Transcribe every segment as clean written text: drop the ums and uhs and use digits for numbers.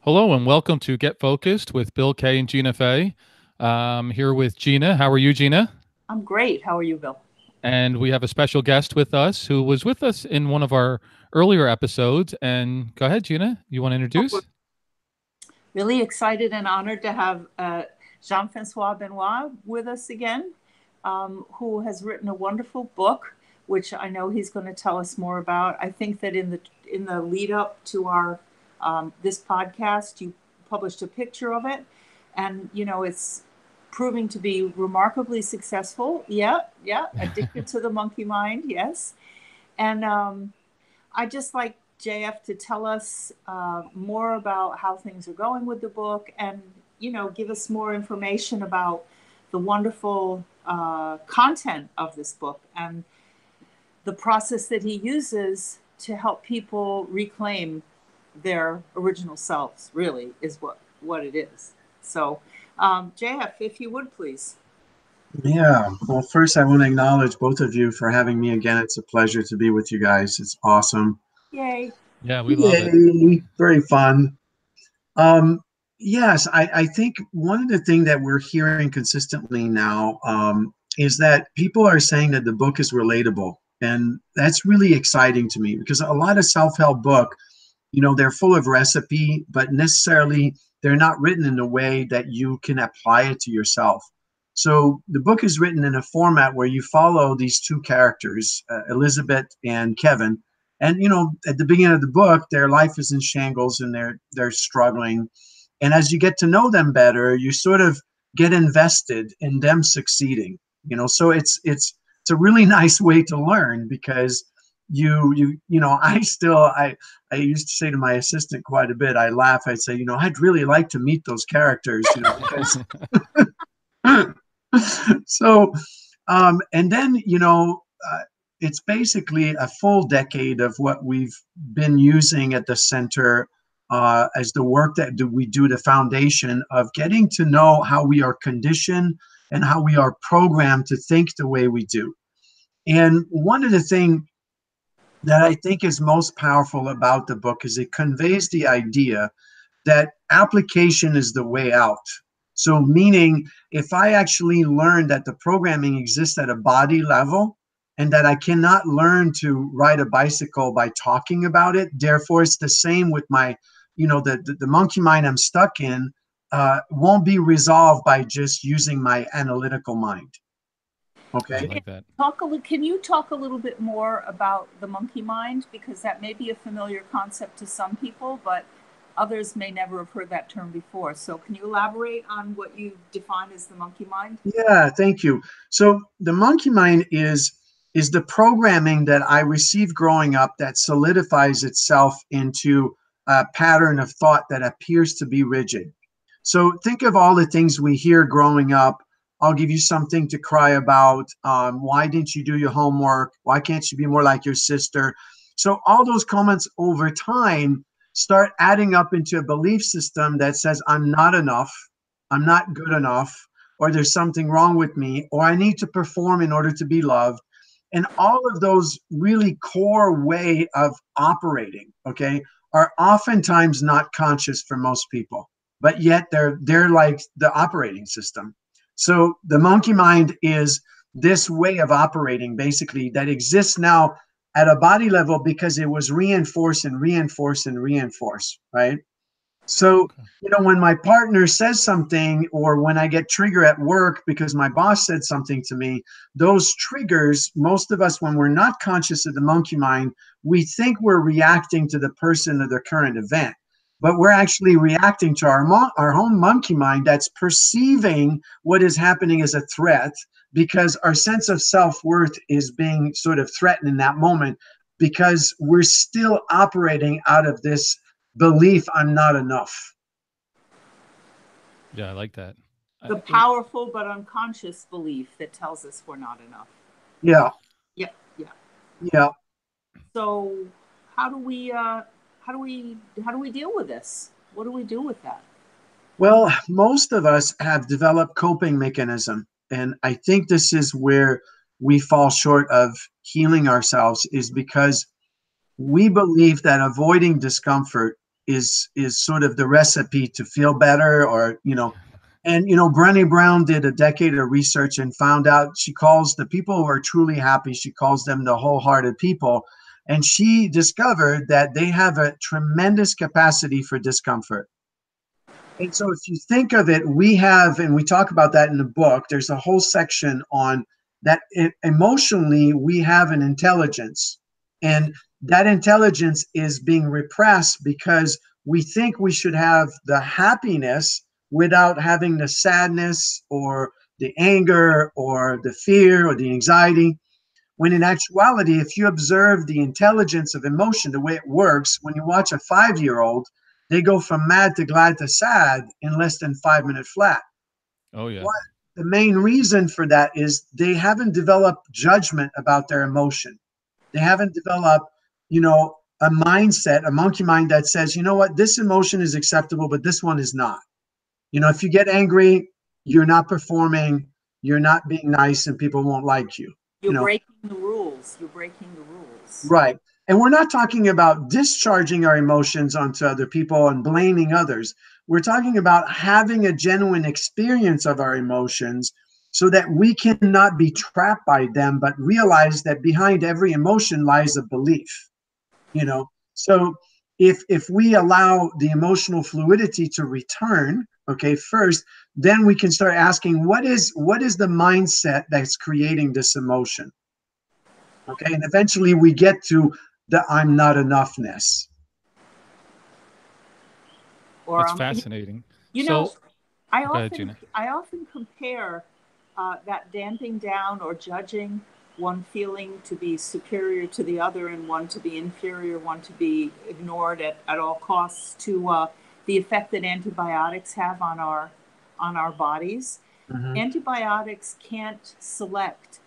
Hello and welcome to Get Focused with Bill K and Gina Fay. Here with Gina. How are you, Gina? I'm great. How are you, Bill? And we have a special guest with us who was with us in one of our earlier episodes. And go ahead, Gina. You want to Oh, we're introduce? really excited and honored to have Jean-Francois Benoist with us again, who has written a wonderful book, which I know he's going to tell us more about. I think that in the lead up to our this podcast, you published a picture of it, and it's proving to be remarkably successful. Yeah, yeah. Addicted to the Monkey Mind. Yes, and I just like JF to tell us more about how things are going with the book and, give us more information about the wonderful content of this book and the process that he uses to help people reclaim their original selves, really, is what it is. So, JF, if you would please. Yeah. Well, first, I want to acknowledge both of you for having me again. It's a pleasure to be with you guys. It's awesome. Yay. Yeah, we love it. Yay. Very fun. Um, yes, I think one of the things that we're hearing consistently now is that people are saying that the book is relatable. And that's really exciting to me because a lot of self-help book, they're full of recipe, but necessarily they're not written in a way that you can apply it to yourself. So the book is written in a format where you follow these two characters, Elizabeth and Kevin. And at the beginning of the book, their life is in shambles and they're struggling. And as you get to know them better, you sort of get invested in them succeeding. So it's a really nice way to learn because I used to say to my assistant quite a bit. I laugh. I'd say, I'd really like to meet those characters, because so, and then, it's basically a full decade of what we've been using at the center as the work that we do, the foundation of getting to know how we are conditioned and how we are programmed to think the way we do. And one of the things that I think is most powerful about the book is it conveys the idea that application is the way out. So meaning if I actually learn that the programming exists at a body level and that I cannot learn to ride a bicycle by talking about it, therefore it's the same with my, the monkey mind I'm stuck in won't be resolved by just using my analytical mind. Okay. I like that. Can you talk a little bit more about the monkey mind? Because that may be a familiar concept to some people, but others may never have heard that term before. So can you elaborate on what you define as the monkey mind? Yeah, thank you. So the monkey mind is the programming that I received growing up that solidifies itself into a pattern of thought that appears to be rigid. So think of all the things we hear growing up. I'll give you something to cry about. Why didn't you do your homework? Why can't you be more like your sister? So all those comments over time start adding up into a belief system that says I'm not enough, I'm not good enough, or there's something wrong with me, or I need to perform in order to be loved. And all of those really core way of operating, okay, are oftentimes not conscious for most people, but yet they're like the operating system. So the monkey mind is this way of operating basically that exists now at a body level because it was reinforced and reinforced and reinforced, right? So, when my partner says something or when I get triggered at work because my boss said something to me, those triggers, most of us, when we're not conscious of the monkey mind, we think we're reacting to the person or the current event. But we're actually reacting to our own monkey mind that's perceiving what is happening as a threat because our sense of self-worth is being sort of threatened in that moment because we're still operating out of this belief I'm not enough. Yeah, I like that. The powerful but unconscious belief that tells us we're not enough. Yeah. Yeah, yeah. Yeah. So how do we deal with this? What do we do with that? Well, most of us have developed coping mechanism, and I think this is where we fall short of healing ourselves is because we believe that avoiding discomfort is sort of the recipe to feel better, or and Brené Brown did a decade of research and found out, she calls the people who are truly happy, she calls them the wholehearted people, and she discovered that they have a tremendous capacity for discomfort. And so if you think of it, we have, and we talk about that in the book, there's a whole section on that. Emotionally, we have an intelligence, and that intelligence is being repressed because we think we should have the happiness without having the sadness or the anger or the fear or the anxiety. When in actuality, if you observe the intelligence of emotion, the way it works, when you watch a 5-year-old, they go from mad to glad to sad in less than 5 minutes flat. Oh, yeah. The main reason for that is they haven't developed judgment about their emotion. They haven't developed, a mindset, a monkey mind that says, you know what, this emotion is acceptable, but this one is not. If you get angry, you're not performing, you're not being nice, and people won't like you. You're breaking the rules. You're breaking the rules. Right. And we're not talking about discharging our emotions onto other people and blaming others. We're talking about having a genuine experience of our emotions so that we cannot be trapped by them, but realize that behind every emotion lies a belief. So if we allow the emotional fluidity to return, okay, first, then we can start asking, what is the mindset that's creating this emotion? Okay, and eventually we get to the I'm not enoughness. That's fascinating. I often compare that damping down or judging one feeling to be superior to the other and one to be inferior, one to be ignored at all costs, to the effect that antibiotics have on our bodies. Mm-hmm. Antibiotics can't select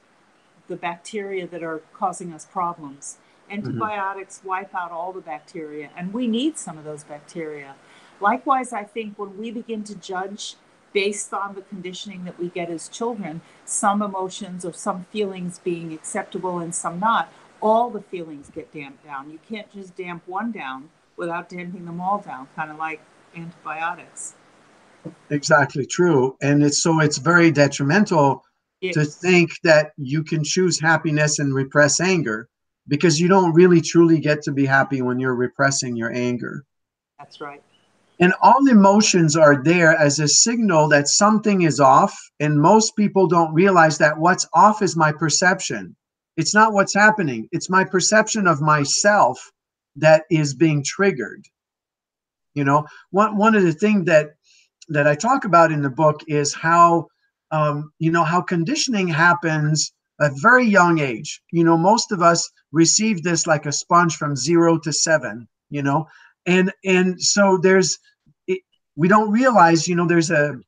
the bacteria that are causing us problems. Antibiotics wipe out all the bacteria, and we need some of those bacteria. Likewise, I think when we begin to judge based on the conditioning that we get as children, some emotions or some feelings being acceptable and some not, all the feelings get damped down. You can't just damp one down without damping them all down, kind of like antibiotics. Exactly true. And it's very detrimental to think that you can choose happiness and repress anger, because you don't really truly get to be happy when you're repressing your anger. That's right. And all emotions are there as a signal that something is off. And most people don't realize that what's off is my perception. It's not what's happening. It's my perception of myself that is being triggered. One of the things that I talk about in the book is how conditioning happens at a very young age. Most of us receive this like a sponge from 0 to 7, and so we don't realize, there's a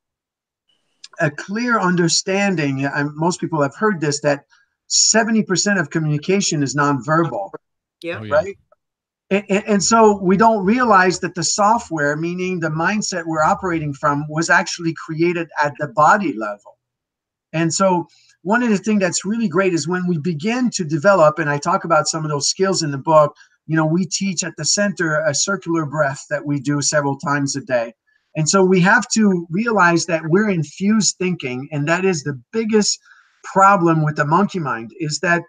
clear understanding. Most people have heard this, that 70% of communication is nonverbal. Yeah. Oh, yeah. Right. And so we don't realize that the software, meaning the mindset we're operating from, was actually created at the body level. And so one of the things that's really great is when we begin to develop, and I talk about some of those skills in the book, we teach at the center a circular breath that we do several times a day. And so we have to realize that we're infused thinking, and that is the biggest problem with the monkey mind, is that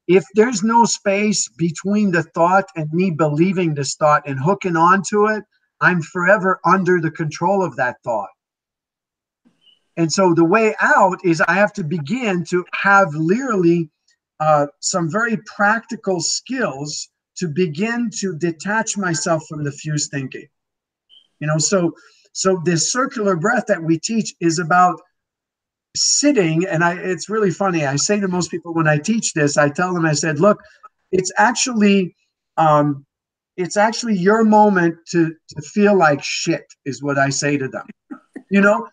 if there's no space between the thought and me believing this thought and hooking onto it, I'm forever under the control of that thought. And so the way out is I have to begin to have literally some very practical skills to begin to detach myself from the fused thinking. So this circular breath that we teach is about sitting, and it's really funny. I say to most people when I teach this, I tell them, I said, look, it's actually your moment to feel like shit, is what I say to them.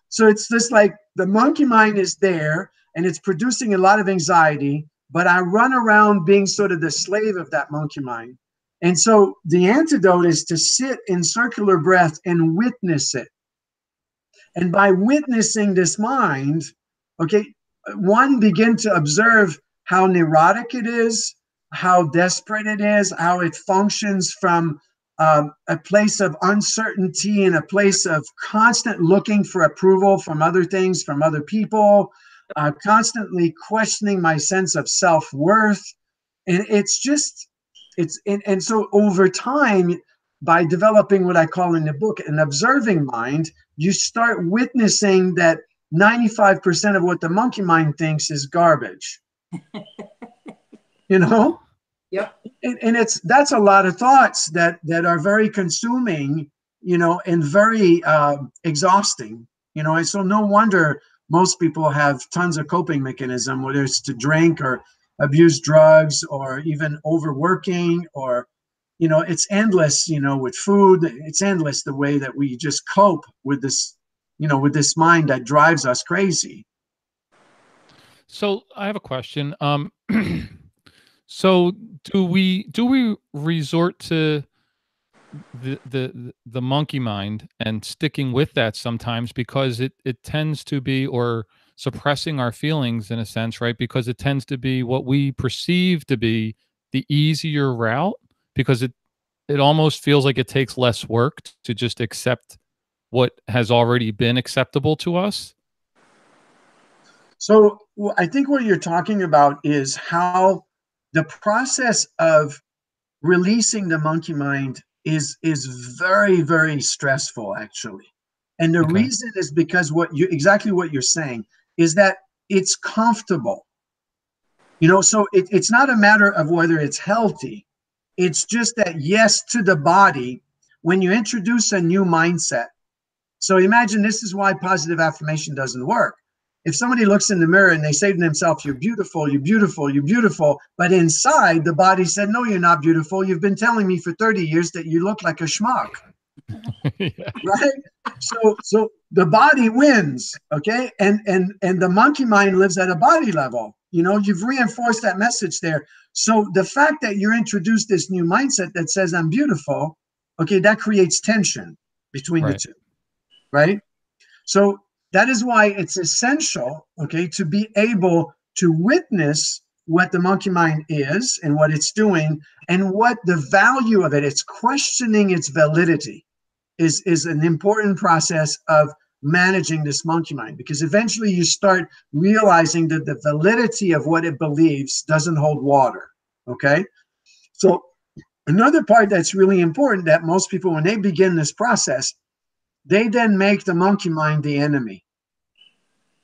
So it's just like the monkey mind is there and it's producing a lot of anxiety, but I run around being sort of the slave of that monkey mind. And so the antidote is to sit in circular breath and witness it. And by witnessing this mind, okay, one, begin to observe how neurotic it is, how desperate it is, how it functions from a place of uncertainty and a place of constant looking for approval from other things, from other people, constantly questioning my sense of self-worth. And and so over time, by developing what I call in the book an observing mind, you start witnessing that 95% of what the monkey mind thinks is garbage. You know? Yep. And that's a lot of thoughts that are very consuming, you know, and very exhausting, you know. And so no wonder most people have tons of coping mechanism, whether it's to drink or abuse drugs or even overworking, or, you know, it's endless, you know, with food. It's endless the way that we just cope with this, you know, with this mind that drives us crazy. So I have a question. So do we resort to the monkey mind and sticking with that sometimes because it tends to be, or suppressing our feelings in a sense, right? Because it tends to be what we perceive to be the easier route, because it almost feels like it takes less work to just accept what has already been acceptable to us. So I think what you're talking about is how the process of releasing the monkey mind is very, very stressful, actually. And the Okay. reason is because exactly what you're saying is that it's comfortable. You know, so it's not a matter of whether it's healthy. It's just that, yes, to the body, when you introduce a new mindset. So imagine, this is why positive affirmation doesn't work. If somebody looks in the mirror and they say to themselves, "You're beautiful, you're beautiful, you're beautiful," but inside the body said, "No, you're not beautiful. You've been telling me for 30 years that you look like a schmuck." Yeah. Right? So the body wins, okay? And the monkey mind lives at a body level. You know, you've reinforced that message there. So the fact that you're introduced this new mindset that says I'm beautiful, okay, that creates tension between the Right. two, right? So that is why it's essential, okay, to be able to witness what the monkey mind is and what it's doing and what the value of it. It's questioning its validity is an important process of managing this monkey mind, because eventually you start realizing that the validity of what it believes doesn't hold water, okay? So another part that's really important, that most people, when they begin this process, they then make the monkey mind the enemy.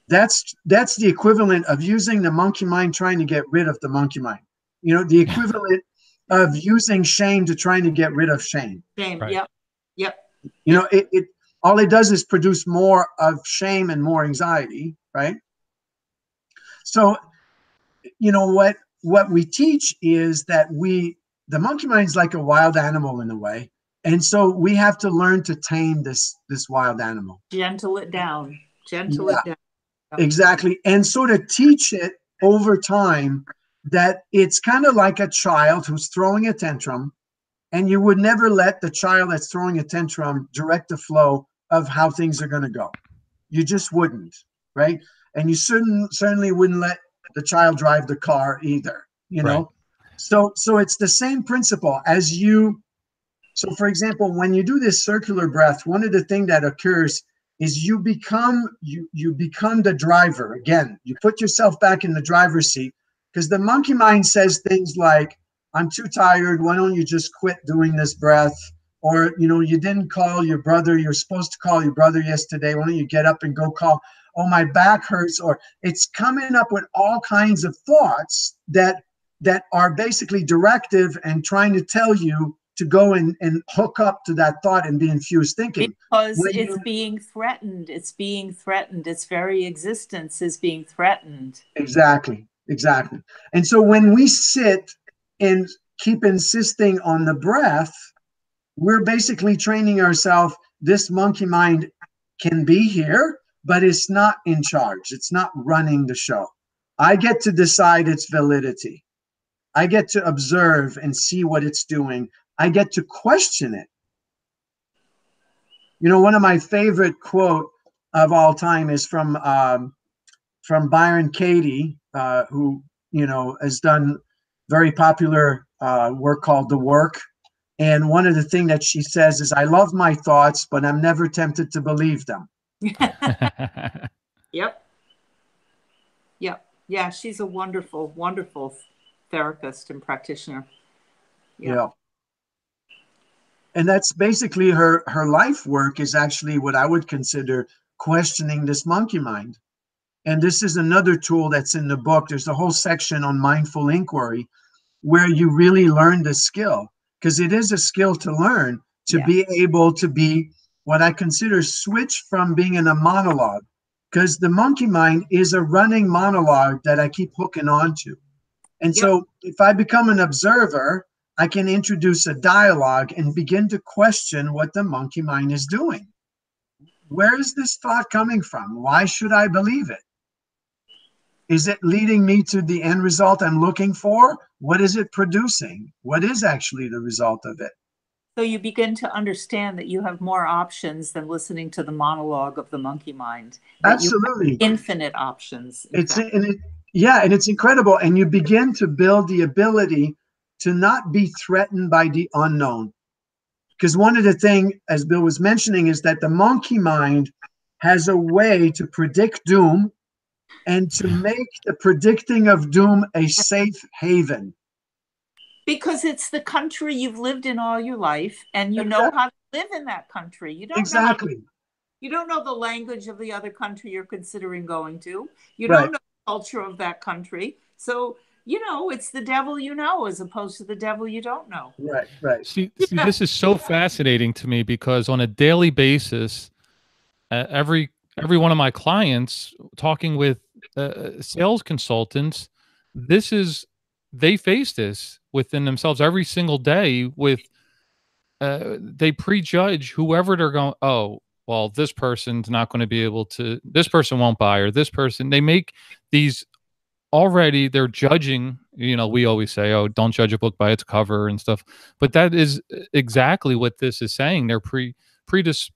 That's the equivalent of using the monkey mind trying to get rid of the monkey mind. You know, the equivalent of using shame to trying to get rid of shame. Shame. Right. Yep. Yep. You know, it all it does is produce more of shame and more anxiety, right? So, you know, what we teach is that the monkey mind is like a wild animal in a way. And so we have to learn to tame this wild animal. Gentle it down. Gentle Yeah. it down. Yep. Exactly. And so to teach it over time that it's kind of like a child who's throwing a tantrum, and you would never let the child that's throwing a tantrum direct the flow of how things are going to go. You just wouldn't, right? And you certainly wouldn't let the child drive the car either, you know? Right. So it's the same principle as you. So for example, when you do this circular breath, one of the things that occurs is you become the driver. Again, you put yourself back in the driver's seat, because the monkey mind says things like, "I'm too tired. Why don't you just quit doing this breath?" Or, you know, "You didn't call your brother. You're supposed to call your brother yesterday. Why don't you get up and go call?" "Oh, my back hurts." Or it's coming up with all kinds of thoughts that are basically directive and trying to tell you to go and hook up to that thought and be infused thinking. Because When it's you, being threatened. It's being threatened. Its very existence is being threatened. exactly. And so when we sit and keep insisting on the breath, we're basically training ourselves. This monkey mind can be here, but it's not in charge. It's not running the show. I get to decide its validity. I get to observe and see what it's doing. I get to question it. You know, one of my favorite quote of all time is from Byron Katie, who, you know, has done very popular work called The Work. And one of the things that she says is, I love my thoughts, but I'm never tempted to believe them. Yep. Yep. Yeah, she's a wonderful, wonderful therapist and practitioner. Yep. Yeah. And that's basically her life work is actually what I would consider questioning this monkey mind. And this is another tool that's in the book. There's a whole section on mindful inquiry where you really learn the skill, because it is a skill to learn, to be able to be what I consider switch from being in a monologue, because the monkey mind is a running monologue that I keep hooking onto. And so if I become an observer, I can introduce a dialogue and begin to question what the monkey mind is doing. Where is this thought coming from? Why should I believe it? Is it leading me to the end result I'm looking for? What is it producing? What is actually the result of it? So you begin to understand that you have more options than listening to the monologue of the monkey mind. Absolutely. You have infinite options. And it's incredible. And you begin to build the ability to not be threatened by the unknown. Because one of the things, as Bill was mentioning, is that the monkey mind has a way to predict doom and to make the predicting of doom a safe haven. Because it's the country you've lived in all your life, and you know how to live in that country. You don't you don't know the language of the other country you're considering going to. You don't know the culture of that country. So, you know, it's the devil you know as opposed to the devil you don't know. Right. See, this is so fascinating to me, because on a daily basis, every one of my clients, talking with sales consultants, they face this within themselves every single day. With they prejudge whoever they're going. Oh, well, this person's not going to be able to. This person won't buy, or this person. They make these already. They're judging. You know, we always say, "Oh, don't judge a book by its cover" and stuff. But that is exactly what this is saying. They're predisposed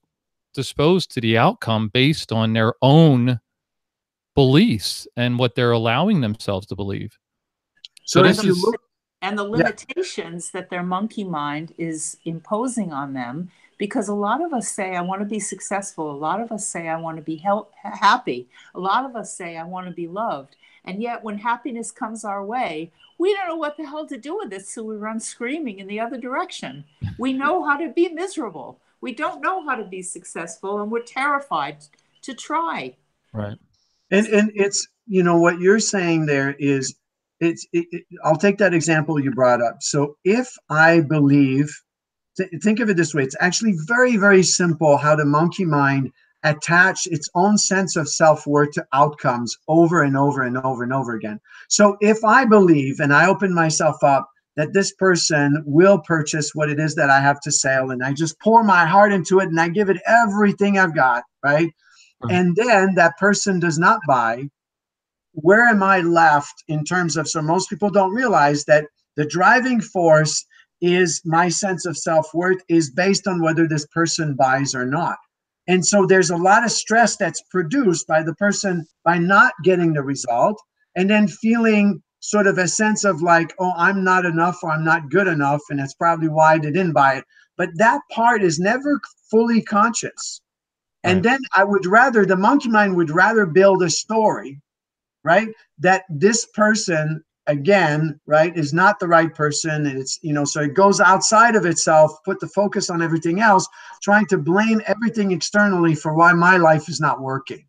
to the outcome based on their own beliefs and what they're allowing themselves to believe. So this is, and the limitations that their monkey mind is imposing on them, because a lot of us say, I want to be successful. A lot of us say, I want to be happy. A lot of us say, I want to be loved. And yet when happiness comes our way, we don't know what the hell to do with it. So we run screaming in the other direction. We know how to be miserable. We don't know how to be successful, and we're terrified to try. Right. And it's, you know, what you're saying there is, I'll take that example you brought up. So if I believe, think of it this way, it's actually very, very simple how the monkey mind attach its own sense of self-worth to outcomes over and over and over and over again. So if I believe and I open myself up that this person will purchase what it is that I have to sell, and I just pour my heart into it and I give it everything I've got, right? And then that person does not buy, where am I left in terms of, so most people don't realize that the driving force is my sense of self-worth is based on whether this person buys or not. And so there's a lot of stress that's produced by the person by not getting the result, and then feeling sort of a sense of like, oh, I'm not enough, or I'm not good enough, and that's probably why they didn't buy it. But that part is never fully conscious. And then the monkey mind would rather build a story, right, that this person, again, right, is not the right person. And it's, you know, so it goes outside of itself, put the focus on everything else, trying to blame everything externally for why my life is not working.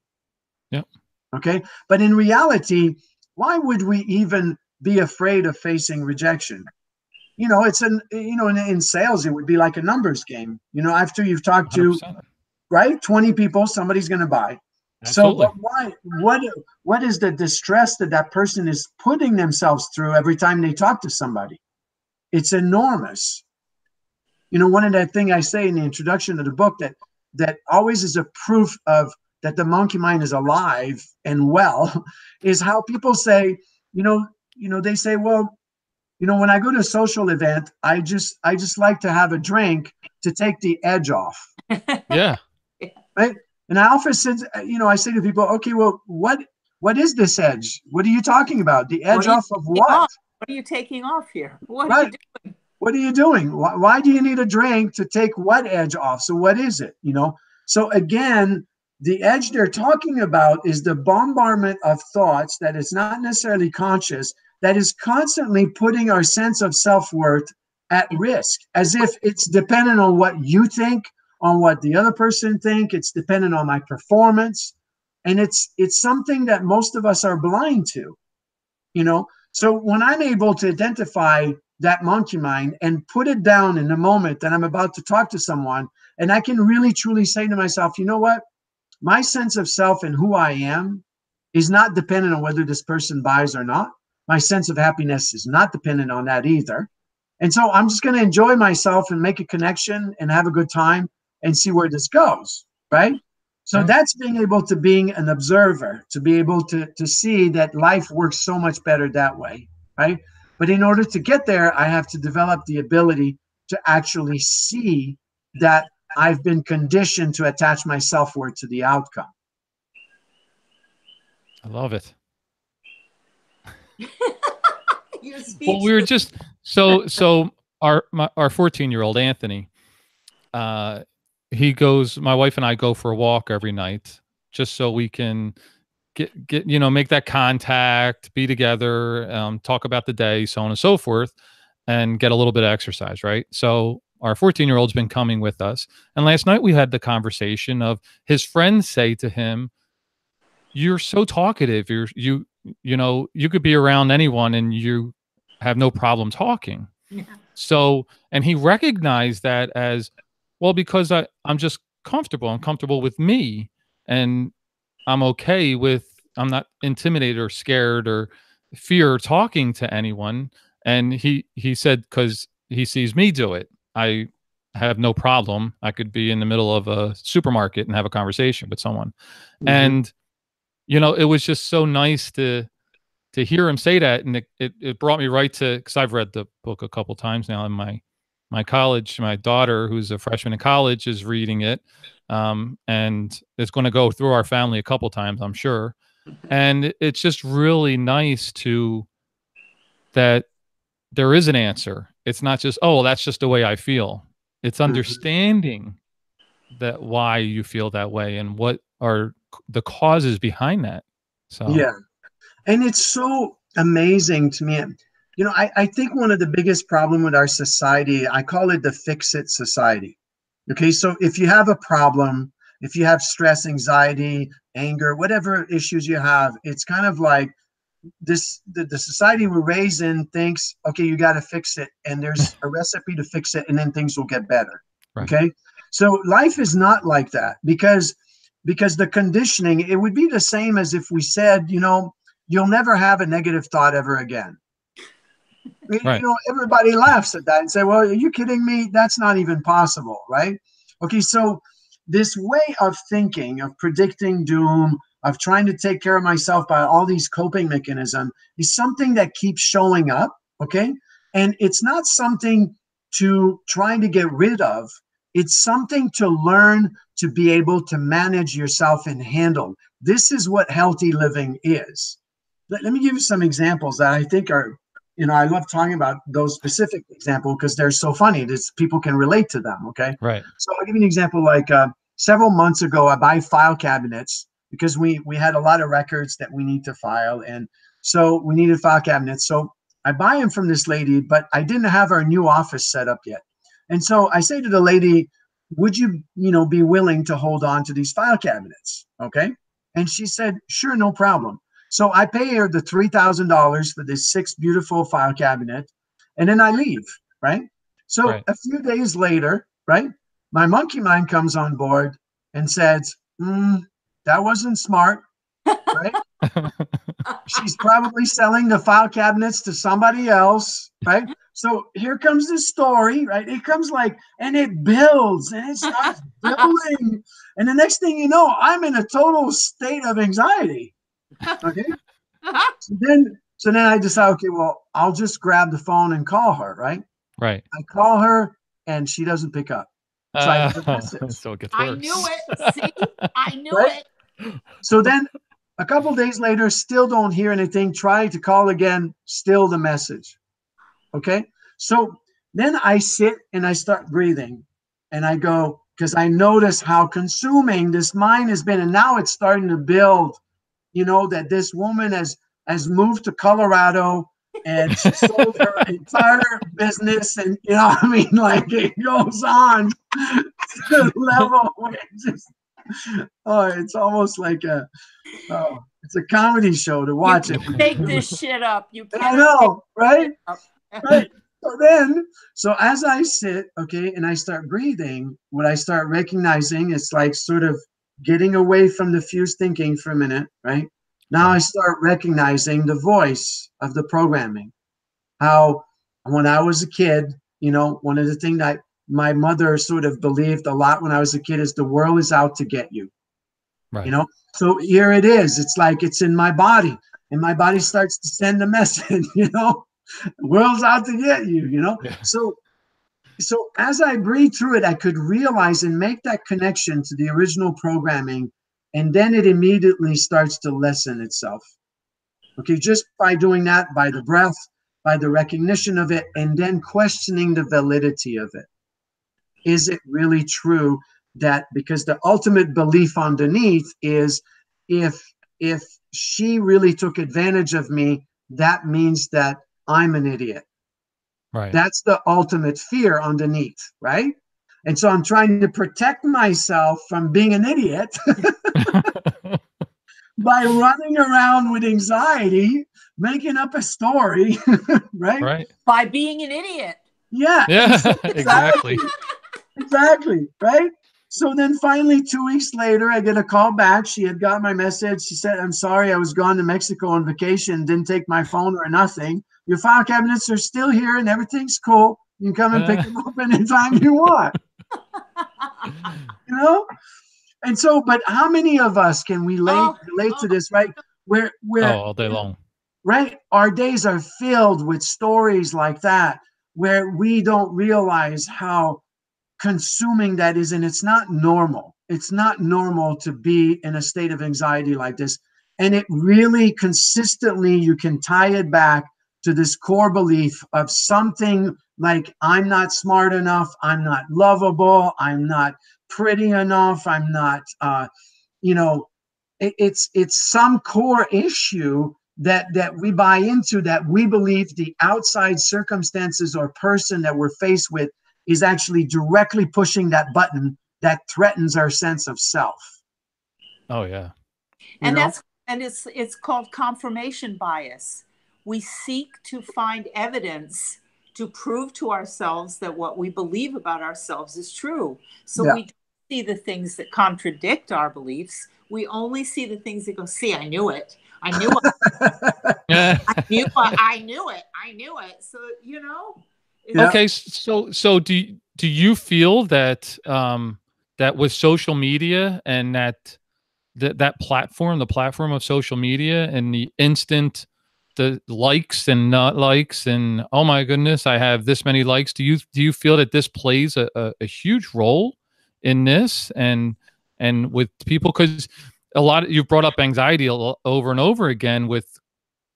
Yep. Okay. But in reality, why would we even be afraid of facing rejection? You know, it's in sales, it would be like a numbers game. You know, after you've talked 100%. to, right, 20 people, somebody's going to buy. Absolutely. So but what is the distress that person is putting themselves through every time they talk to somebody? It's enormous. You know, one of the things I say in the introduction of the book that always is a proof of that the monkey mind is alive and well is how people say, you know, they say, well, you know, when I go to a social event, I just like to have a drink to take the edge off. Yeah. Right. And I often say, you know, I say to people, okay, well, what is this edge? What are you talking about? The edge off of what? What are you taking off here? What are you doing? What are you doing? Why do you need a drink to take what edge off? So what is it? So again, the edge they're talking about is the bombardment of thoughts that is not necessarily conscious, that is constantly putting our sense of self-worth at risk, as if it's dependent on what you think, on what the other person think. It's dependent on my performance. And it's something that most of us are blind to, So when I'm able to identify that monkey mind and put it down in the moment that I'm about to talk to someone, and I can really truly say to myself, you know what? My sense of self and who I am is not dependent on whether this person buys or not. My sense of happiness is not dependent on that either. And so I'm just going to enjoy myself and make a connection and have a good time and see where this goes, right? So that's being able to being an observer, to be able to see that life works so much better that way, right? But in order to get there, I have to develop the ability to actually see that I've been conditioned to attach my self-worth to the outcome. I love it. Well, we were just so our 14-year-old Anthony, my wife and I go for a walk every night just so we can get make that contact, be together, talk about the day, so on and so forth, and get a little bit of exercise, right? So our 14-year-old's been coming with us. And last night we had the conversation of his friends say to him, "You're so talkative. You could be around anyone and you have no problem talking." Yeah. So, and he recognized that as, well, because I'm just comfortable. I'm comfortable with me, and I'm not intimidated or scared or fear talking to anyone. And he said, because he sees me do it, I have no problem. I could be in the middle of a supermarket and have a conversation with someone. Mm-hmm. And, it was just so nice to hear him say that. And it brought me right to, because I've read the book a couple times now, and my daughter, who's a freshman in college, is reading it. And it's going to go through our family a couple times, I'm sure. And it's just really nice that there is an answer. It's not just, oh, that's just the way I feel. It's understanding that why you feel that way and what are the causes behind that. So yeah, and it's so amazing to me. I think one of the biggest problem with our society, I call it the FixIt Society. Okay, so if you have a problem, if you have stress, anxiety, anger, whatever issues you have, it's kind of like this, the society we're raised in thinks, okay, you got to fix it, and there's a recipe to fix it, and then things will get better. Right. Okay, so life is not like that, because the conditioning, it would be the same as if we said, you'll never have a negative thought ever again. Right. Everybody laughs at that and say, well, are you kidding me? That's not even possible, right? Okay, so this way of thinking, of predicting doom, of trying to take care of myself by all these coping mechanisms is something that keeps showing up, okay? And it's not something to try to get rid of. It's something to learn to be able to manage yourself and handle. This is what healthy living is. Let me give you some examples that I think are, I love talking about those specific examples because they're so funny. People can relate to them, okay? Right. So I'll give you an example. Like several months ago, I buy file cabinets because we had a lot of records that we need to file. And so we needed file cabinets. So I buy them from this lady, but I didn't have our new office set up yet. And so I say to the lady, would you, be willing to hold on to these file cabinets? Okay. And she said, sure, no problem. So I pay her the $3,000 for this 6 beautiful file cabinet, and then I leave, right? So a few days later, right, my monkey mind comes on board and says, that wasn't smart, right? She's probably selling the file cabinets to somebody else, right? So here comes the story, right? It comes and it builds and it starts building. And the next thing you know, I'm in a total state of anxiety. Okay. So then I decide, okay, well, I'll just grab the phone and call her, right? Right. I call her and she doesn't pick up. So I leave a message. So it gets worse. I knew it. See, I knew it. So then a couple days later, still don't hear anything. Try to call again, still the message. Okay. So Then I sit and I start breathing, and I go, because I notice how consuming this mind has been, and now it's starting to build. That this woman has moved to Colorado, and she sold her entire business, and what I mean, like, it goes on to the level where it's almost like it's a comedy show to watch it. Make this shit up. You I can't. know, right? Right. So as I sit, okay, and I start breathing, what I start recognizing, it's like sort of getting away from diffuse thinking for a minute, right? Now I start recognizing the voice of the programming. How when I was a kid, one of the things that my mother sort of believed a lot when I was a kid is the world is out to get you. Right. So here it is. It's like it's in my body, and my body starts to send a message, the world's out to get you, Yeah. So as I breathe through it, I could realize and make that connection to the original programming, and then it immediately starts to lessen itself. Okay, just by doing that, by the breath, by the recognition of it, and then questioning the validity of it. Is it really true that, because the ultimate belief underneath is, if she really took advantage of me, that means that I'm an idiot. Right. That's the ultimate fear underneath, right? And so I'm trying to protect myself from being an idiot by running around with anxiety, making up a story, right? Right. By being an idiot. Yeah. Yeah, exactly. Exactly, right? So then finally, 2 weeks later, I get a call back. She had got my message. She said, "I'm sorry, I was gone to Mexico on vacation, didn't take my phone or nothing. Your file cabinets are still here and everything's cool. You can come and pick them up anytime you want." And so, but how many of us can we relate to this, right? Where all day long. Right? Our days are filled with stories like that, where we don't realize how consuming that is. And it's not normal. It's not normal to be in a state of anxiety like this. And it really consistently, you can tie it back to this core belief of something like, I'm not smart enough, I'm not lovable, I'm not pretty enough, I'm not, it's some core issue that we buy into, that we believe the outside circumstances or person that we're faced with is actually directly pushing that button that threatens our sense of self. Oh yeah. And it's called confirmation bias. We seek to find evidence to prove to ourselves that what we believe about ourselves is true. So we don't see the things that contradict our beliefs. We only see the things that go, see, I knew it. I knew it. I knew it. So, Okay. So do you feel that, that with social media and that platform, the platform of social media and the instant, the likes and not likes, and oh my goodness, I have this many likes. Do you feel that this plays a huge role in this and with people? Because you've brought up anxiety over and over again with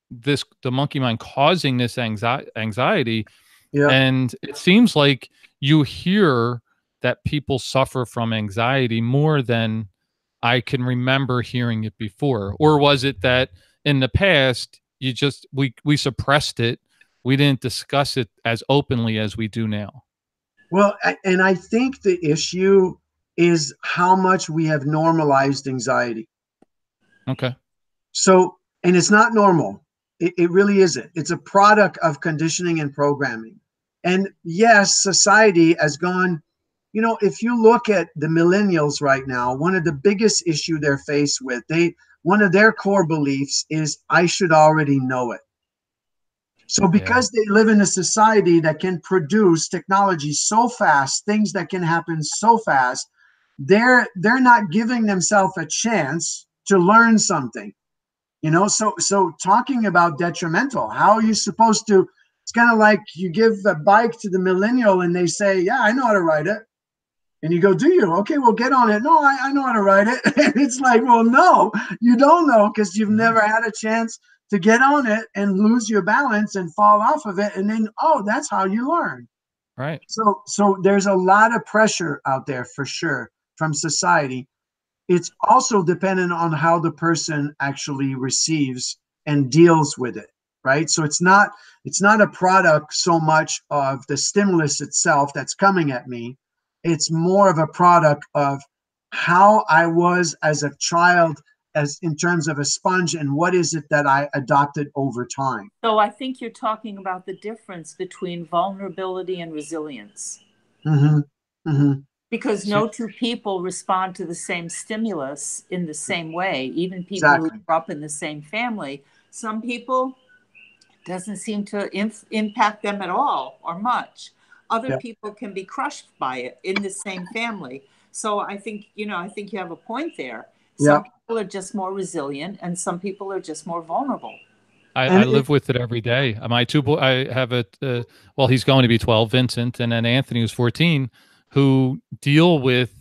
the monkey mind causing this anxiety. Yeah. And it seems like you hear that people suffer from anxiety more than I can remember hearing it before. Or was it that in the past we suppressed it, we didn't discuss it as openly as we do now? Well, and I think the issue is how much we have normalized anxiety. Okay. So, and it's not normal. It really isn't. It's a product of conditioning and programming. And yes, society has gone, if you look at the millennials right now, one of the biggest issue they're faced with, one of their core beliefs is, I should already know it. So because they live in a society that can produce technology so fast, things that can happen so fast, they're not giving themselves a chance to learn something. So talking about detrimental, how are you supposed to, it's kind of like you give a bike to the millennial and they say, yeah, I know how to ride it. And you go, do you? Okay, well, get on it. No, I know how to ride it. And it's like, well, no, you don't know, because you've never had a chance to get on it and lose your balance and fall off of it. And then, that's how you learn. Right. So there's a lot of pressure out there for sure from society. It's also dependent on how the person actually receives and deals with it, right? So it's not a product so much of the stimulus itself that's coming at me. It's more of a product of how I was as a child, as in terms of a sponge, and what is it that I adopted over time. So I think you're talking about the difference between vulnerability and resilience. Mm-hmm. Mm-hmm. Because no two people respond to the same stimulus in the same way, even people who Exactly. grew up in the same family. Some people doesn't seem to impact them at all or much. Other Yeah. people can be crushed by it in the same family. So I think, I think you have a point there. Yeah. Some people are just more resilient and some people are just more vulnerable. I And live with it every day. My two boys, I have a, well, he's going to be 12, Vincent, and then Anthony, who's 14, who deal with,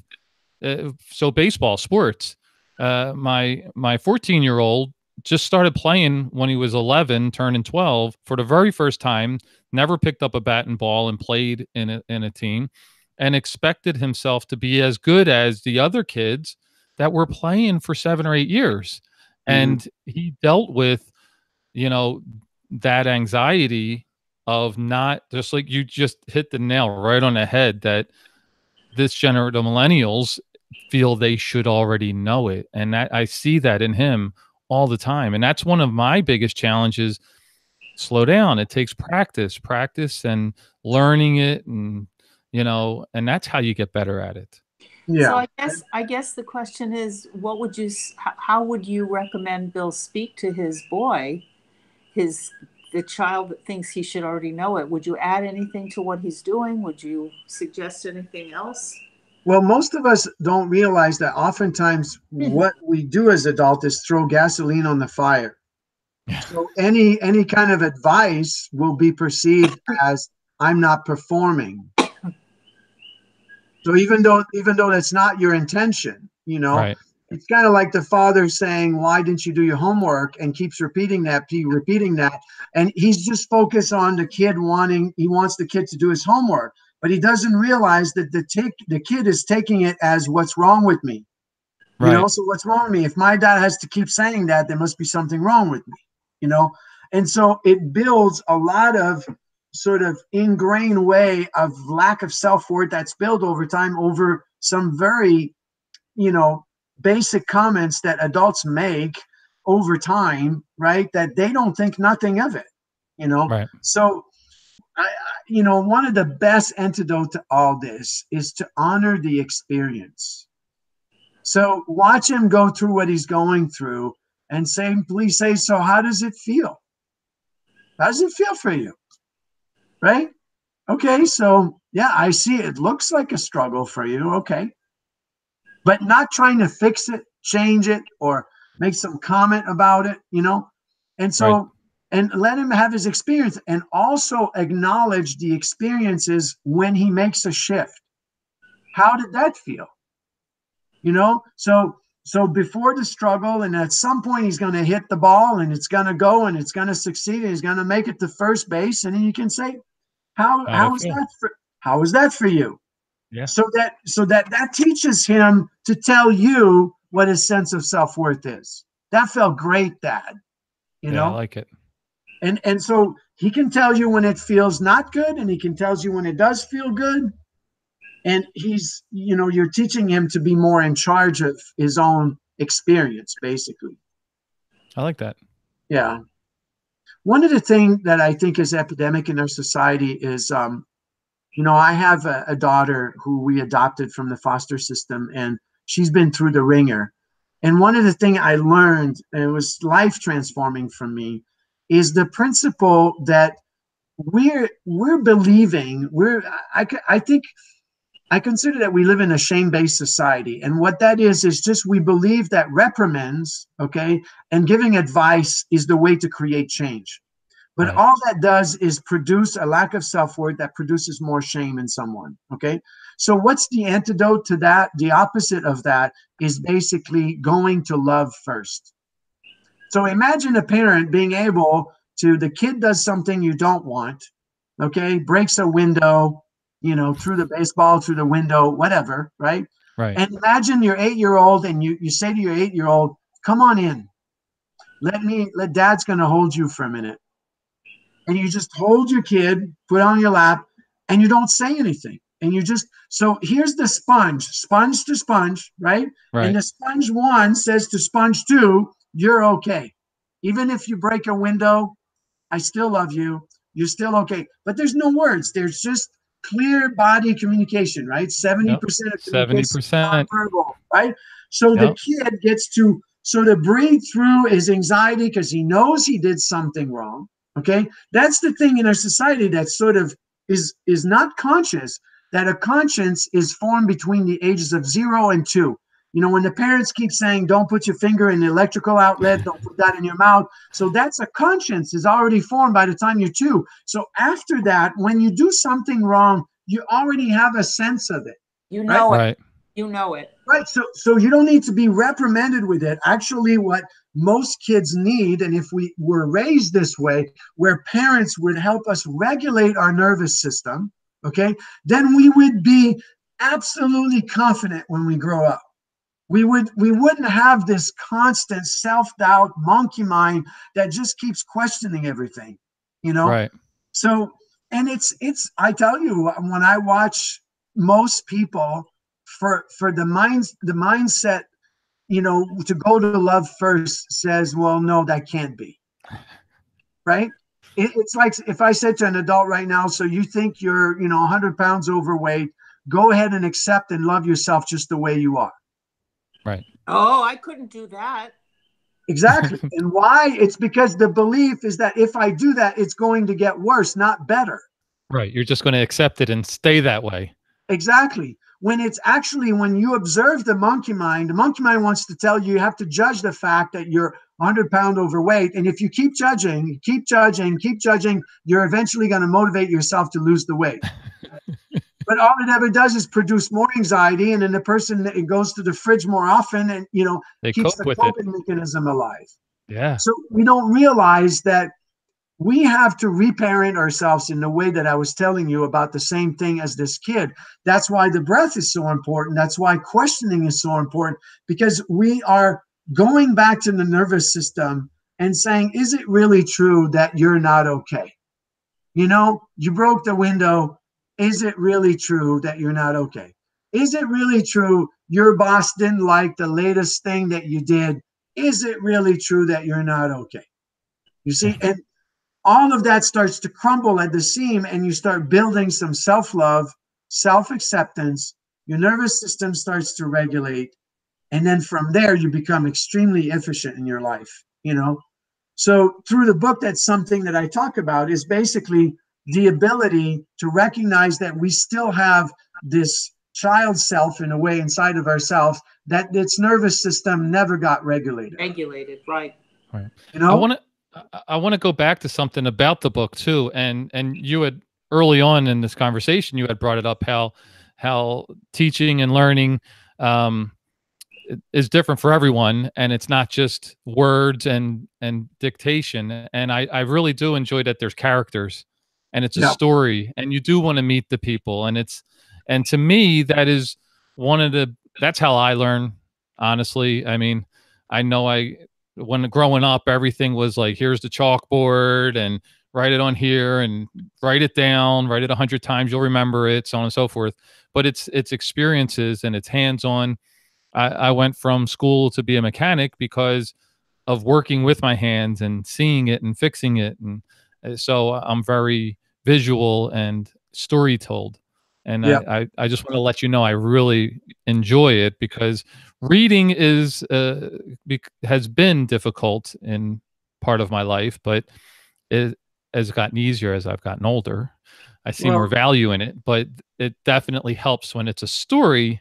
so baseball, sports. My 14-year-old just started playing when he was 11, turning 12 for the very first time, never picked up a bat and ball and played in a team, and expected himself to be as good as the other kids that were playing for 7 or 8 years. Mhm. And he dealt with, you know, that anxiety of not, just like you just hit the nail right on the head, that this generation, the millennials, feel they should already know it. And that I see that in him all the time. And that's one of my biggest challenges. Slow down. It takes practice and learning it, and and that's how you get better at it. So Yeah. I guess the question is, how would you recommend Bill speak to his boy, the child that thinks he should already know it? Would you add anything to what he's doing? Would you suggest anything else? Well, most of us don't realize that oftentimes what we do as adults is throw gasoline on the fire. So any kind of advice will be perceived as I'm not performing. So even though that's not your intention, Right. it's kind of like the father saying, "Why didn't you do your homework?" and keeps repeating that, and he's just focused on the kid he wants the kid to do his homework, but he doesn't realize that the kid is taking it as what's wrong with me. Right. So what's wrong with me? If my dad has to keep saying that, there must be something wrong with me, you know? And so it builds a lot of sort of ingrained way of lack of self-worth that's built over time over some very, you know, basic comments that adults make over time, right? That they don't think nothing of it. Right. So one of the best antidote to all this is to honor the experience. So watch him go through what he's going through and please say, so how does it feel? How does it feel for you? Right? Okay, so yeah, I see it looks like a struggle for you. Okay. But not trying to fix it, change it, or make some comment about it. And Right. so, and let him have his experience and also acknowledge the experiences when he makes a shift. How did that feel? So before the struggle, and at some point he's going to hit the ball and it's going to go and it's going to succeed and he's going to make it to first base, and then you can say, how How'd I how is feel? that for you? Yeah. So that teaches him to tell you what his sense of self-worth is. That felt great, Dad. you Yeah. I know like it. and so he can tell you when it feels not good, and he can tell you when it does feel good. And you're teaching him to be more in charge of his own experience, basically. I like that. Yeah. One of the things that I think is epidemic in our society is, I have a daughter who we adopted from the foster system, and she's been through the ringer. And one of the things I learned, and it was life transforming for me, is the principle that we're believing I think I consider that we live in a shame-based society. And what that is just we believe that reprimands, okay, and giving advice is the way to create change. But Right. all that does is produce a lack of self-worth that produces more shame in someone, okay? So what's the antidote to that? The opposite of that is basically going to love first. So imagine a parent being able the kid does something you don't want, okay, breaks a window, through the baseball, through the window, whatever, right? Right. And imagine your 8-year-old and you say to your 8-year-old, come on in. Let dad's going to hold you for a minute. And you just hold your kid, put it on your lap, and you don't say anything. And so here's the sponge to sponge, right? Right. And the sponge 1 says to sponge 2, you're okay. Even if you break a window, I still love you. You're still okay. But there's no words. There's just clear body communication, right? 70% of communication is 70%. nonverbal, right? So the kid gets to sort of breathe through his anxiety because he knows he did something wrong. Okay. That's the thing in our society that sort of is not conscious, that a conscience is formed between the ages of 0 and 2. When the parents keep saying, don't put your finger in the electrical outlet, don't put that in your mouth. So that's a conscience is already formed by the time you're 2. So after that, when you do something wrong, you already have a sense of it. You know right? it. You know it. Right. So you don't need to be reprimanded with it. Actually, what most kids need, and if we were raised this way, where parents would help us regulate our nervous system, okay, then we would be absolutely confident when we grow up. We wouldn't have this constant self-doubt monkey mind that just keeps questioning everything, Right. So, and it's I tell you, when I watch most people for the mindset, to go to love first says, well, no, that can't be. Right. It's like if I said to an adult right now, so you think you're, 100 pounds overweight, go ahead and accept and love yourself just the way you are. Right. Oh, I couldn't do that. Exactly. And why? It's because the belief is that if I do that, it's going to get worse, not better. Right. You're just going to accept it and stay that way. Exactly. When it's actually, when you observe the monkey mind wants to tell you have to judge the fact that you're 100-pound overweight. And if you keep judging, you're eventually going to motivate yourself to lose the weight. But all it ever does is produce more anxiety, and then the person goes to the fridge more often, and They keeps cope the with coping mechanism alive. Yeah. So we don't realize that we have to reparent ourselves in the way that I was telling you about the same thing as this kid. That's why the breath is so important. That's why questioning is so important, because we are going back to the nervous system and saying, is it really true that you're not okay? You broke the window. Is it really true that you're not okay? Is it really true your boss didn't like the latest thing that you did? Is it really true that you're not okay? You see, and all of that starts to crumble at the seam, and you start building some self-love, self-acceptance. Your nervous system starts to regulate. And then from there, you become extremely efficient in your life, So through the book, that's something that I talk about, is basically the ability to recognize that we still have this child self in a way inside of ourselves, that its nervous system never got regulated. Right. Right. I want to go back to something about the book too. And you had early on in this conversation, you had brought it up, how teaching and learning, is different for everyone, and it's not just words and dictation. And I really do enjoy that there's characters, and it's a story, and you do want to meet the people, and to me that is that's how I learn, honestly. I mean, I know when growing up, everything was like, here's the chalkboard and write it on here and write it down, write it 100 times, you'll remember it, so on and so forth. But it's experiences, and it's hands-on. I went from school to be a mechanic because of working with my hands and seeing it and fixing it. And so I'm very visual and story told. And I just want to let you know I really enjoy it, because reading has been difficult in part of my life, but it has gotten easier as I've gotten older. I see more value in it, but it definitely helps when it's a story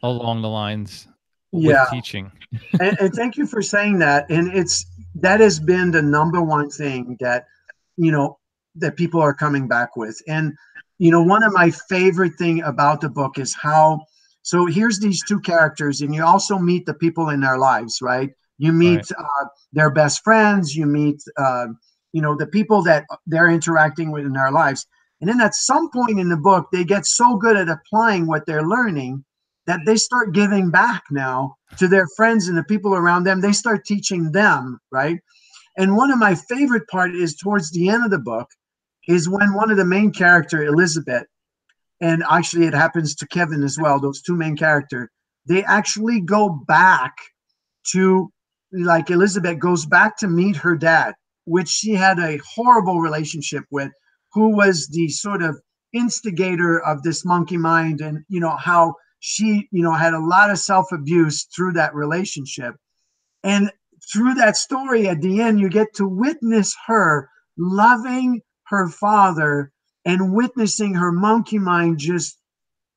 along the lines with teaching. and thank you for saying that. And that has been the number one thing that, that people are coming back with. And, one of my favorite thing about the book is so here's these two characters, and you also meet the people in their lives, right? You meet their best friends, you meet, the people that they're interacting with in their lives. And then at some point in the book, they get so good at applying what they're learning that they start giving back now to their friends and the people around them. They start teaching them, right? And one of my favorite part is towards the end of the book is when one of the main character, Elizabeth, and actually it happens to Kevin as well, those two main characters, they actually go back to, like Elizabeth goes back to meet her dad, which she had a horrible relationship with, who was the sort of instigator of this monkey mind, and how she had a lot of self-abuse through that relationship. And through that story at the end, you get to witness her loving her father and witnessing her monkey mind just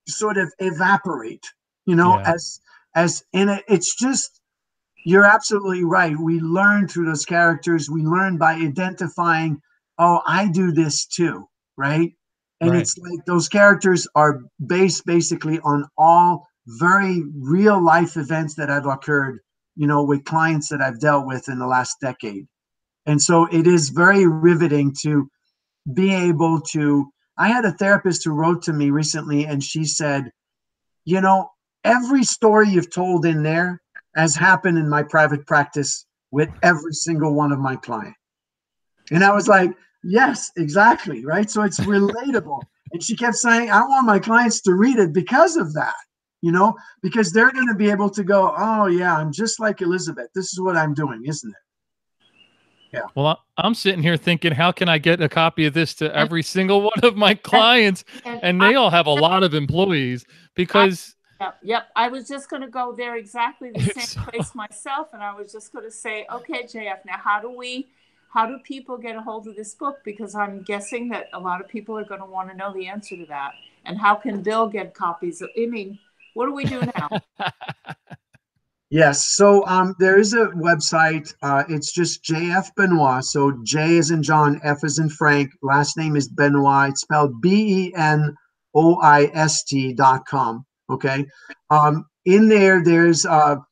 sort of evaporate, Yeah. and it's just, you're absolutely right. We learn through those characters. We learn by identifying, oh, I do this too, right? And Right. it's like those characters are based basically on all very real life events that have occurred, with clients that I've dealt with in the last decade. And so it is very riveting to be able to. I had a therapist who wrote to me recently, and she said, every story you've told in there has happened in my private practice with every single one of my clients. And I was like, yes, exactly. Right. So it's relatable. And she kept saying, I want my clients to read it because of that, because they're going to be able to go, oh, yeah, I'm just like Elizabeth. This is what I'm doing, isn't it? Yeah. Well, I'm sitting here thinking, how can I get a copy of this to every single one of my clients? And they all have a lot of employees because. Yep. I was just going to go there exactly the same It's- place myself. And I was just going to say, okay, JF, now how do people get a hold of this book? Because I'm guessing that a lot of people are going to want to know the answer to that. And how can Bill get copies? I mean, what do we do now? Yes. So there is a website. It's just JF Benoist. So J is in John, F is in Frank. Last name is Benoist. It's spelled BENOIST.com. Okay. In there, there's a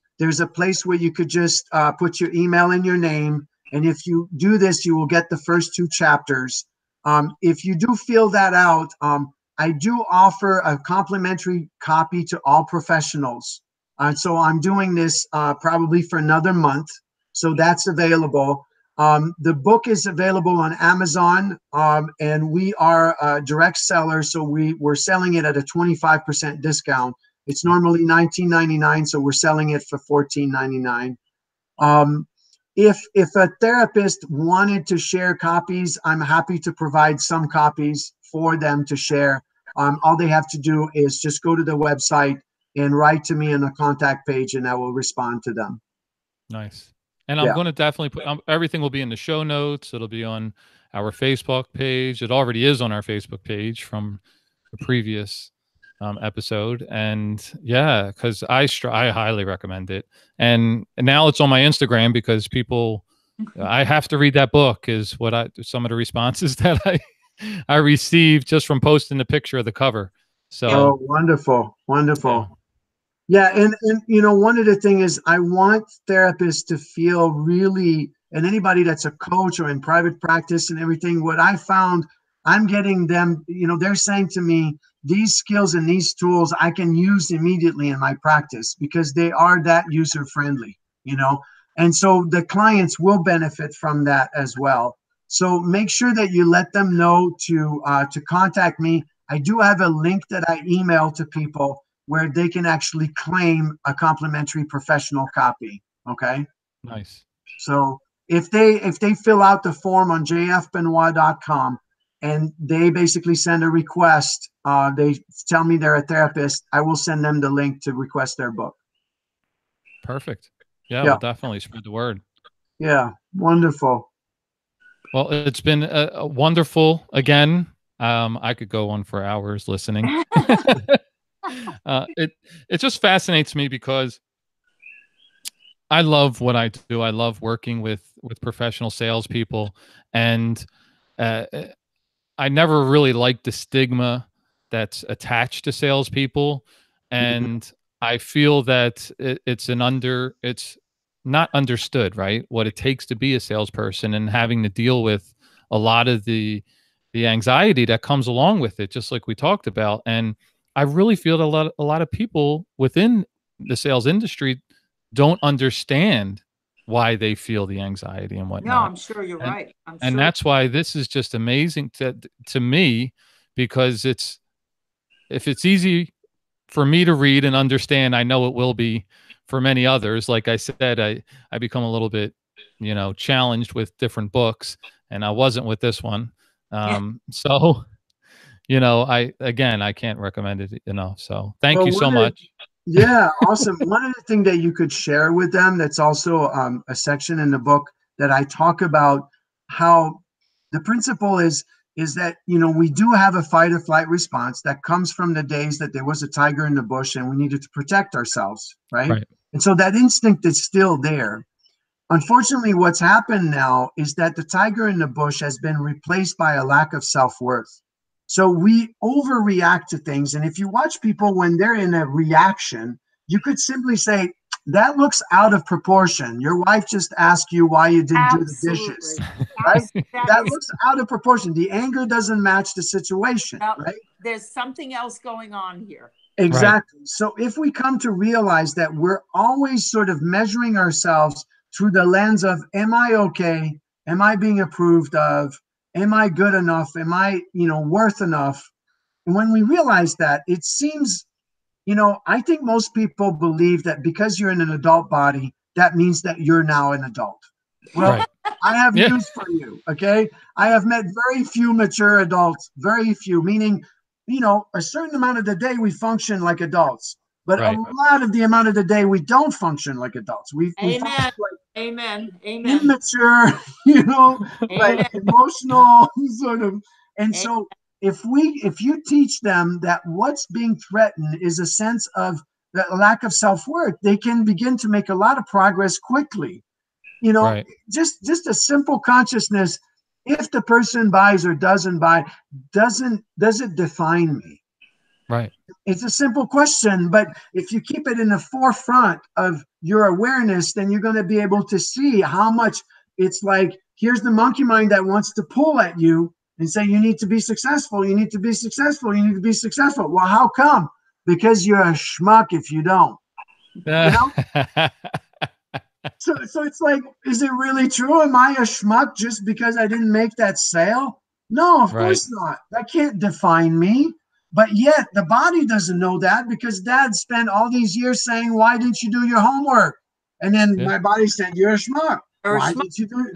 place where you could just put your email and your name. And if you do this, you will get the first 2 chapters. If you do fill that out, I do offer a complimentary copy to all professionals. So I'm doing this probably for another month. So that's available. The book is available on Amazon, and we are a direct seller. So we're selling it at a 25% discount. It's normally $19.99, so we're selling it for $14.99. If a therapist wanted to share copies, I'm happy to provide some copies for them to share. All they have to do is just go to the website and write to me on the contact page, and I will respond to them. Nice. And I'm going to definitely put everything will be in the show notes. It'll be on our Facebook page. It already is on our Facebook page from the previous episode. And yeah, because I highly recommend it. And now it's on my Instagram because I have to read that book is what some of the responses that I received just from posting the picture of the cover. So wonderful. Yeah, and one of the things is I want therapists to feel really, and anybody that's a coach or in private practice and everything, what I found, I'm getting them, they're saying to me, these skills and these tools I can use immediately in my practice because they are that user friendly, and so the clients will benefit from that as well. So make sure that you let them know to contact me. I do have a link that I email to people where they can actually claim a complimentary professional copy. Okay. Nice. So if they fill out the form on jfbenoist.com and they basically send a request, they tell me they're a therapist, I will send them the link to request their book. Perfect. Yeah. We'll definitely spread the word. Yeah. Wonderful. Well, it's been a wonderful again. I could go on for hours listening. It just fascinates me because I love what I do. I love working with professional salespeople, and I never really liked the stigma that's attached to salespeople, and I feel that it's not understood, right? What it takes to be a salesperson and having to deal with a lot of the the anxiety that comes along with it, just like we talked about. And I really feel that a lot of people within the sales industry don't understand why they feel the anxiety and No, whatnot. I'm sure you're right. I'm And sure. that's why this is just amazing to me, because if it's easy for me to read and understand, I know it will be for many others. Like I said, I become a little bit, challenged with different books, and I wasn't with this one. So, I can't recommend it enough. So thank you so much. Yeah, awesome. One of the things that you could share with them, that's also a section in the book that I talk about, how the principle is that, we do have a fight or flight response that comes from the days that there was a tiger in the bush and we needed to protect ourselves, right? Right. And so that instinct is still there. Unfortunately, what's happened now is that the tiger in the bush has been replaced by a lack of self-worth. So we overreact to things. And if you watch people when they're in a reaction, you could simply say, that looks out of proportion. Your wife just asked you why you didn't do the dishes, right? That looks out of proportion. The anger doesn't match the situation, right? There's something else going on here. Exactly. Right. So if we come to realize that we're always sort of measuring ourselves through the lens of, am I okay? Am I being approved of? Am I good enough? Am I, worth enough? And when we realize that, it seems, I think most people believe that because you're in an adult body, that means that you're now an adult. Well, right. I have news for you, okay? I have met very few mature adults, very few, meaning, a certain amount of the day we function like adults. But a lot of the amount of the day we don't function like adults. We function like Amen. immature, like emotional sort of. And so if you teach them that what's being threatened is a sense of the lack of self-worth, they can begin to make a lot of progress quickly. Just a simple consciousness. If the person buys or doesn't buy, does it define me? Right. It's a simple question, but if you keep it in the forefront of your awareness, then you're going to be able to see how much it's like, here's the monkey mind that wants to pull at you and say, you need to be successful. You need to be successful. You need to be successful. Well, how come? Because you're a schmuck if you don't. So it's like, is it really true? Am I a schmuck just because I didn't make that sale? No, of course not. That can't define me. But yet the body doesn't know that, because dad spent all these years saying, why didn't you do your homework? And then my body said, you're a schmuck. Why did you do it?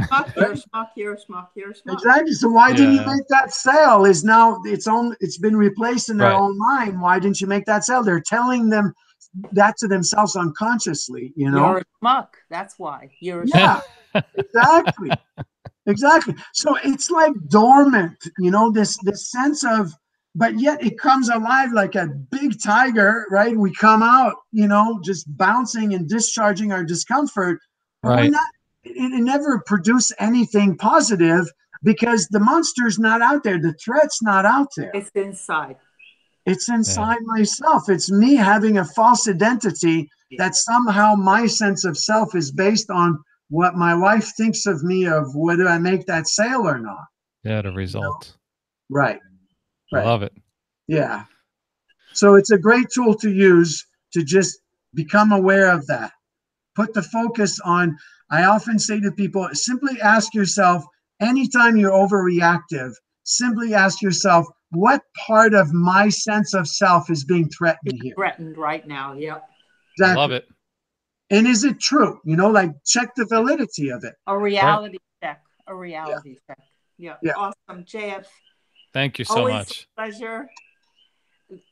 You're a schmuck. Exactly. So why didn't you make that sale? Is now it's been replaced in their own mind. Why didn't you make that sale? They're telling them that to themselves unconsciously, You're a schmuck. That's why. You're a schmuck. Exactly. Exactly. So it's like dormant, this sense of, but yet it comes alive like a big tiger, right? We come out, just bouncing and discharging our discomfort. But we're not, it never produced anything positive, because the monster's not out there. The threat's not out there. It's inside. It's inside myself. It's me having a false identity that somehow my sense of self is based on what my wife thinks of me, of whether I make that sale or not. Yeah, the result. Right. I love it. Yeah. So it's a great tool to use to just become aware of that. Put the focus on, I often say to people, simply ask yourself, anytime you're overreactive, simply ask yourself, what part of my sense of self is being threatened here? Threatened right now. Yep. Exactly. I love it. And is it true? Like, check the validity of it. A reality check. A reality check. Yeah. Awesome. JF. Thank you so much. A pleasure.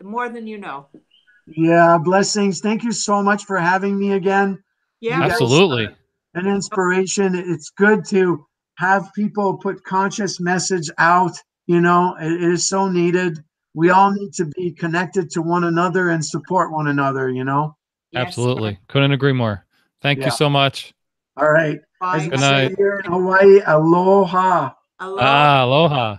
More than you know. Yeah, blessings. Thank you so much for having me again. Yeah, absolutely. An inspiration. It's good to have people put conscious message out. It is so needed. We all need to be connected to one another and support one another, Yes, absolutely. sir. Couldn't agree more. Thank you so much. All right. Bye. Good night. Here in Hawaii, aloha. Aloha.